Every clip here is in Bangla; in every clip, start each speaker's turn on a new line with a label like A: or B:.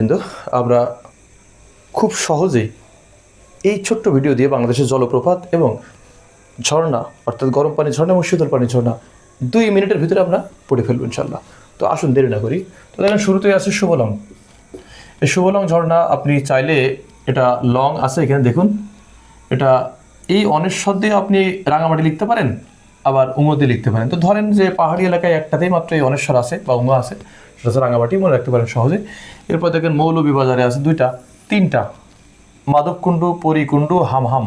A: কিন্তু আমরা খুব সহজেই এই ছোট্ট ভিডিও দিয়ে বাংলাদেশের জলপ্রপাত এবং ঝর্ণা অর্থাৎ গরম পানি ঝর্ণা এবং শীতল পানি ঝর্ণা 2 মিনিটের ভিতরে আমরা পড়ে ফেলবো ইনশাল্লাহ। তো আসুন দেরি না করি। তো দেখেন শুরুতেই আছে শুভলং। এই শুভলং ঝর্ণা আপনি চাইলে এটা লং আছে, এখানে দেখুন এটা এই অনেশ্বর দিয়ে আপনি রাঙামাটি লিখতে পারেন, আবার উঙো দিয়ে লিখতে পারেন। তো ধরেন যে পাহাড়ি এলাকায় একটাতেই মাত্র এই অনেশ্বর আছে বা উঙো আছে, সেটা হচ্ছে রাঙামাটি, মনে রাখতে পারেন সহজে। এরপর দেখেন মৌলভীবাজারে আছে 2টা 3টা, মাধবকুণ্ডু, পরিকুণ্ডু, হামহাম।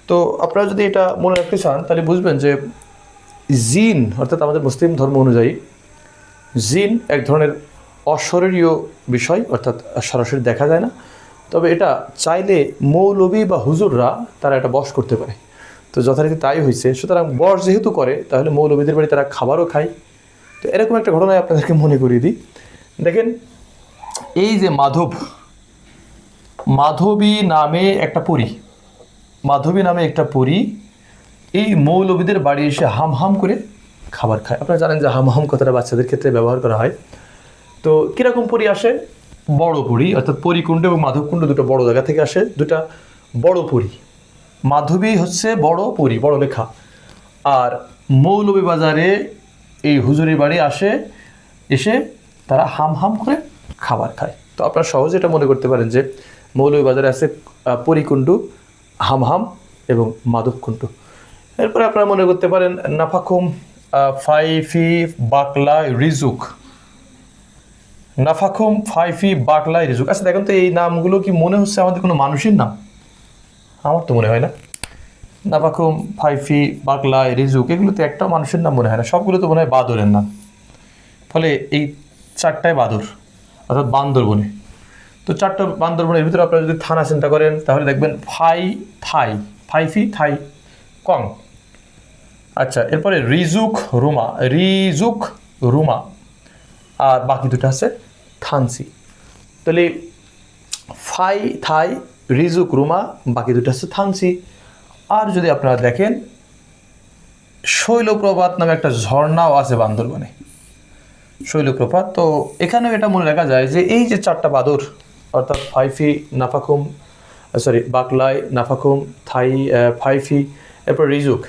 A: তো আপনারা যদি এটা মনে রাখতে চান তাহলে বুঝবেন যে জিন অর্থাৎ আমাদের মুসলিম ধর্ম অনুযায়ী জিন এক ধরনের অশরীরীয় বিষয়, অর্থাৎ সরাসরি দেখা যায় না, তবে এটা চাইলে মৌলবী বা হুজুররা তারা এটা বশ করতে পারে। তো যথারীতি তাই হয়েছে। সুতরাং বশ যেহেতু করে তাহলে মৌলবীদের বাড়ি তারা খাবারও খায়। তো এরকম একটা ঘটনায় আপনাদেরকে মনে করিয়ে দিই। দেখেন এই যে মাধবী নামে একটা পরী এই মৌলবীদের বাড়ি এসে হাম করে খাবার খায়। আপনারা জানেন যে হাম কথাটা বাচ্চাদের ক্ষেত্রে ব্যবহার করা হয়। তো কীরকম পরী আসে? বড় পরী, অর্থাৎ পরিকুণ্ড এবং মাধবকুণ্ড দুটো বড় জায়গা থেকে আসে, দুটা বড় পরী। মাধবী হচ্ছে বড় পরী, বড় লেখা। আর মৌলভীবাজারে এই হুজুরের বাড়ি এসে তারা হাম করে খাবার খায়। তো আপনারা সহজে এটা মনে করতে পারেন যে মৌলভীবাজারে আছে পরিকুণ্ডু, হাম এবং মাধবকুণ্ড। এরপরে আপনারা মনে করতে পারেন নাফাখুম, ফাইফি, বাকলা, রিজুক। নাফাখুম, ফাইফি, বাকলা, রিজুক। আচ্ছা দেখুন তো এই নামগুলো কি মনে হচ্ছে আমাদের কোনো মানুষের নাম? আমার তো মনে হয় না। নাফাখুম, ফাইফি, বাকলা, রিজুক এগুলো তো একটাও মানুষের নাম মনে হয় না, সবগুলো তো মনে হয় বাদরের নাম। ফলে এই 4টায় বাদর, অর্থাৎ বান্দরবনে। তো 4টা বান্দরবনের ভিতরে আপনারা যদি থানা চিন্তা করেন তাহলে দেখবেন ফাইফি, থাই, কং। আচ্ছা, এরপরে রিজুক, রুমা, আর বাকি দুটো আছে থানসি। তাহলে ফাই, থাই, রিজুক, রুমা, বাকি দুটো আছে থানসি। আর যদি আপনারা দেখেন শৈলপ্রপাত নামে একটা ঝর্ণাও আছে বান্দরবনে, শৈলপ্রপাত। তো এখানেও এটা মনে রাখা যায় যে এই যে 4টা বাদর অর্থাৎ বাকলাই, নাফাখুম, থাই, ফাইফি, এরপর রিজুক,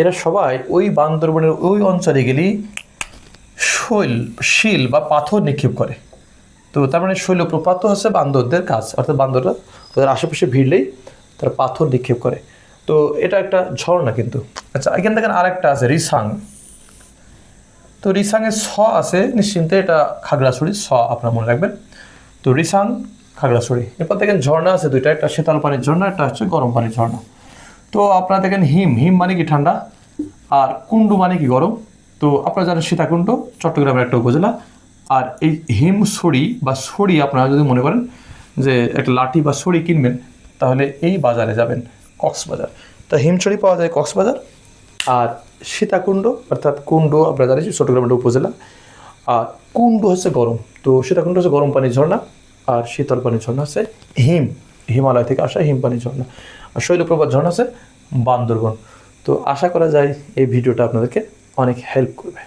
A: এরা সবাই ওই বান্দরবনের ওই অঞ্চলে গেলেই শিল বা পাথর নিক্ষেপ করে। তো তার মানে শৈলপ্রপাত হচ্ছে বান্দরদের কাজ, অর্থাৎ বান্দররা ওদের আশেপাশে ভিড়লেই তারা পাথর নিক্ষেপ করে। তো এটা একটা ঝর্ণা কিন্তু। আচ্ছা, এখানে দেখেন আরেকটা আছে রিসাং। তো রিসাংয়ের আছে নিশ্চিন্তে, এটা খাগড়াছড়ি আপনারা মনে রাখবেন। তো রিসাং, খাগড়াছড়ি। এরপর দেখেন ঝর্ণা আছে 2টা, একটা শীতল পানির ঝর্ণা, একটা হচ্ছে গরম পানির ঝর্ণা। তো আপনারা দেখেন হিম মানে কি ঠান্ডা, আর কুণ্ডু মানে কি গরম। তো আপনারা জানেন সীতাকুণ্ড চট্টগ্রামের একটা উপজেলা। আর এই ছড়ি আপনারা যদি মনে করেন যে একটা লাঠি বা ছড়ি কিনবেন তাহলে এই বাজারে যাবেন, কক্সবাজার। তো হিমছড়ি পাওয়া যায় কক্সবাজার। আর সীতাকুণ্ড অর্থাৎ কুণ্ড আপনারা জানেন চট্টগ্রামের উপজেলা। আর কুণ্ডু হচ্ছে গরম। তো সীতাকুণ্ড হচ্ছে গরম পানির ঝর্ণা, আর শীতল পানির ঝর্ণা হচ্ছে হিমালয় থেকে আসা হিম পানির ঝর্ণা। আর শৈলপ্রপাত ঝর্ণা আছে বান্দরবন। তো আশা করা যায় এই ভিডিওটা আপনাদেরকে অনেক হেল্প করবে।